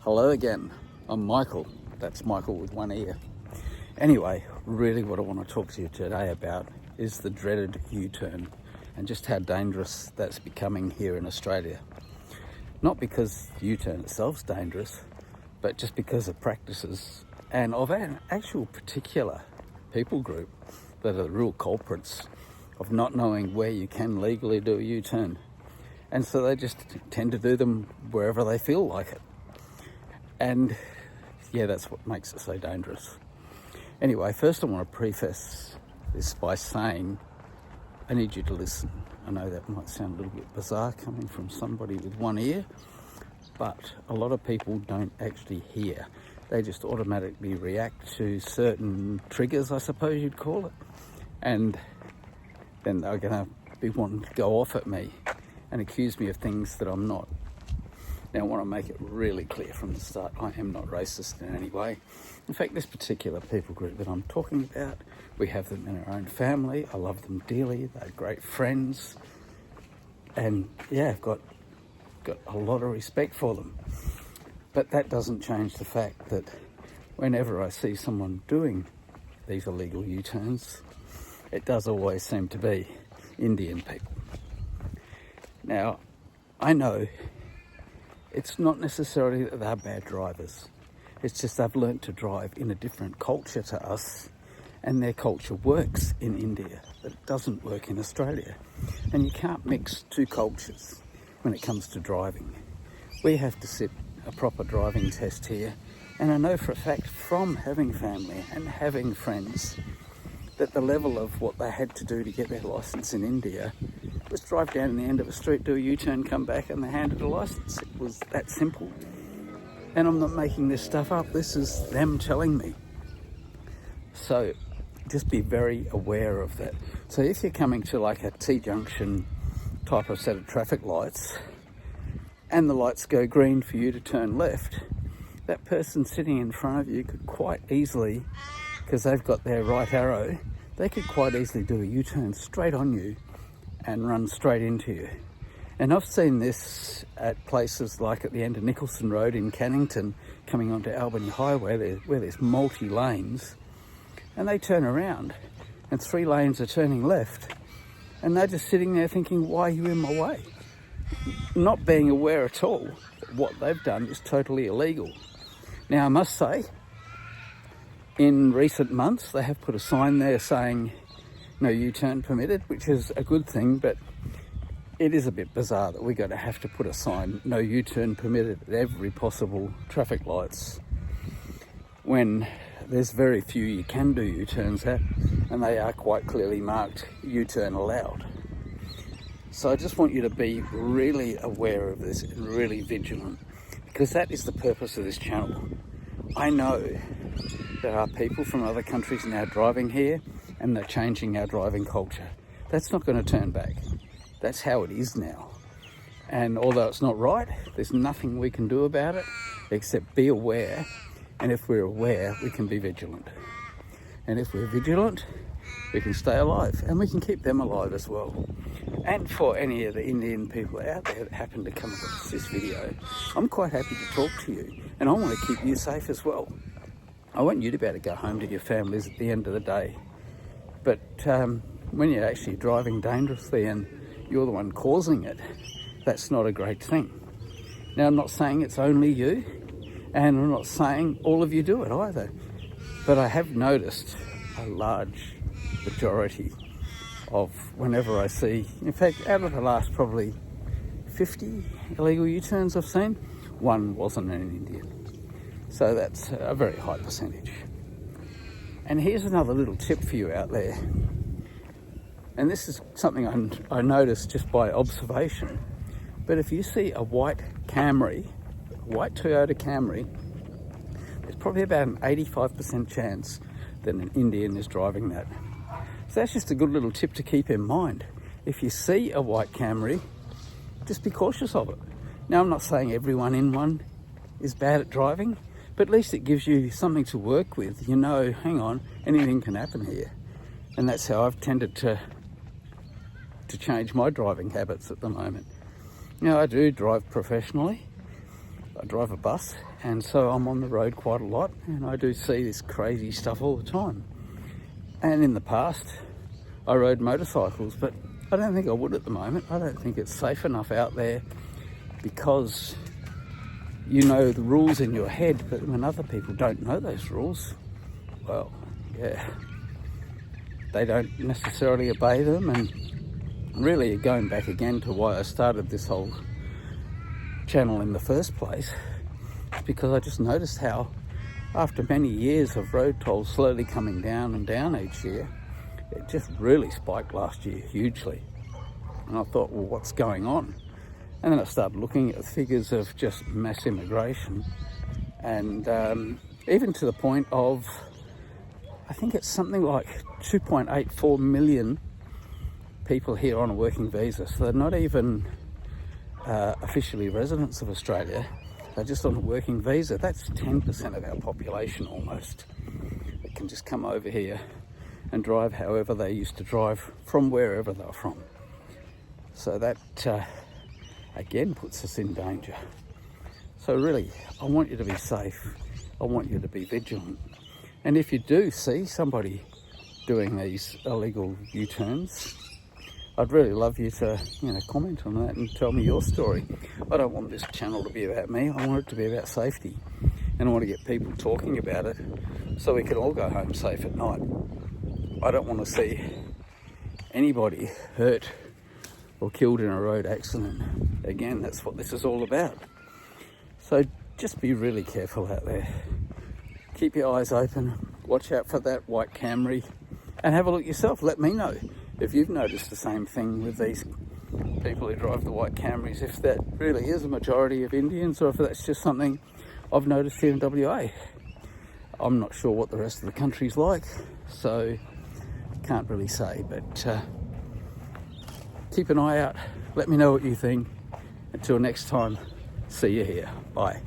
Hello again, I'm Michael. That's Michael with one ear. Anyway, really what I want to talk to you today about is the dreaded U-turn and just how dangerous that's becoming here in Australia. Not because the U-turn itself's dangerous, but just because of practices and of an actual particular people group that are the real culprits of not knowing where you can legally do a U-turn. And so they just tend to do them wherever they feel like it. And yeah, that's what makes it so dangerous. Anyway, first I want to preface this by saying I need you to listen. I know that might sound a little bit bizarre coming from somebody with one ear, but a lot of people don't actually hear. They just automatically react to certain triggers, I suppose you'd call it, and then they're going to be wanting to go off at me and accuse me of things that I'm not. Now, I want to make it really clear from the start, I am not racist in any way. In fact, this particular people group that I'm talking about, we have them in our own family. I love them dearly. They're great friends. And yeah, I've got a lot of respect for them. But that doesn't change the fact that whenever I see someone doing these illegal U-turns, it does always seem to be Indian people. Now, I know it's not necessarily that they're bad drivers. It's just they've learnt to drive in a different culture to us, and their culture works in India, but it doesn't work in Australia. And you can't mix two cultures when it comes to driving. We have to sit a proper driving test here, and I know for a fact from having family and having friends that the level of what they had to do to get their licence in India was drive down the end of a street, do a U-turn, come back, and they handed a licence. It was that simple. And I'm not making this stuff up. This is them telling me. So just be very aware of that. So if you're coming to like a T-junction type of set of traffic lights and the lights go green for you to turn left, that person sitting in front of you could quite easily, because they've got their right arrow, they could quite easily do a U-turn straight on you and run straight into you. And I've seen this at places like at the end of Nicholson Road in Cannington, coming onto Albany Highway, where there's multi-lanes, and they turn around and 3 lanes are turning left, and they're just sitting there thinking, why are you in my way? Not being aware at all that what they've done is totally illegal. Now, I must say, in recent months, they have put a sign there saying no U-turn permitted, which is a good thing, but it is a bit bizarre that we're going to have to put a sign, no U-turn permitted, at every possible traffic lights, when there's very few you can do U-turns at, and they are quite clearly marked U-turn allowed. So I just want you to be really aware of this and really vigilant, because that is the purpose of this channel. I know there are people from other countries now driving here, and they're changing our driving culture. That's not going to turn back. That's how it is now. And although it's not right, there's nothing we can do about it except be aware. And if we're aware, we can be vigilant. And if we're vigilant, we can stay alive, and we can keep them alive as well. And for any of the Indian people out there that happen to come across this video, I'm quite happy to talk to you, and I want to keep you safe as well. I want you to be able to go home to your families at the end of the day. But when you're actually driving dangerously and you're the one causing it, that's not a great thing. Now, I'm not saying it's only you, and I'm not saying all of you do it either, but I have noticed a large majority of whenever I see, in fact, out of the last probably 50 illegal U-turns I've seen, one wasn't an Indian. So that's a very high percentage. And here's another little tip for you out there. And this is something I noticed just by observation. But if you see a white Camry, a white Toyota Camry, there's probably about an 85% chance that an Indian is driving that. So that's just a good little tip to keep in mind. If you see a white Camry, just be cautious of it. Now, I'm not saying everyone in one is bad at driving, but at least it gives you something to work with. You know, hang on, anything can happen here. And that's how I've tended to change my driving habits at the moment. Now, I do drive professionally. I drive a bus, and so I'm on the road quite a lot, and I do see this crazy stuff all the time. And in the past, I rode motorcycles, but I don't think I would at the moment. I don't think it's safe enough out there, because you know the rules in your head, but when other people don't know those rules, well, yeah, they don't necessarily obey them. And really, going back again to why I started this whole channel in the first place, is because I just noticed how after many years of road tolls slowly coming down and down each year, it just really spiked last year hugely. And I thought, well, what's going on? And then I started looking at figures of just mass immigration, and even to the point of, I think it's something like 2.84 million people here on a working visa. So they're not even officially residents of Australia, they're just on a working visa. That's 10% of our population almost. They can just come over here and drive however they used to drive from wherever they're from. So that again puts us in danger. So really, I want you to be safe. I want you to be vigilant. And if you do see somebody doing these illegal U-turns, I'd really love you to, comment on that and tell me your story. I don't want this channel to be about me. I want it to be about safety. And I want to get people talking about it so we can all go home safe at night. I don't want to see anybody hurt or killed in a road accident. Again, that's what this is all about. So just be really careful out there. Keep your eyes open. Watch out for that white Camry. And have a look yourself. Let me know if you've noticed the same thing with these people who drive the white Camrys, if that really is a majority of Indians, or if that's just something I've noticed here in WA. I'm not sure what the rest of the country's like, so can't really say, but keep an eye out. Let me know what you think. Until next time, see you here. Bye.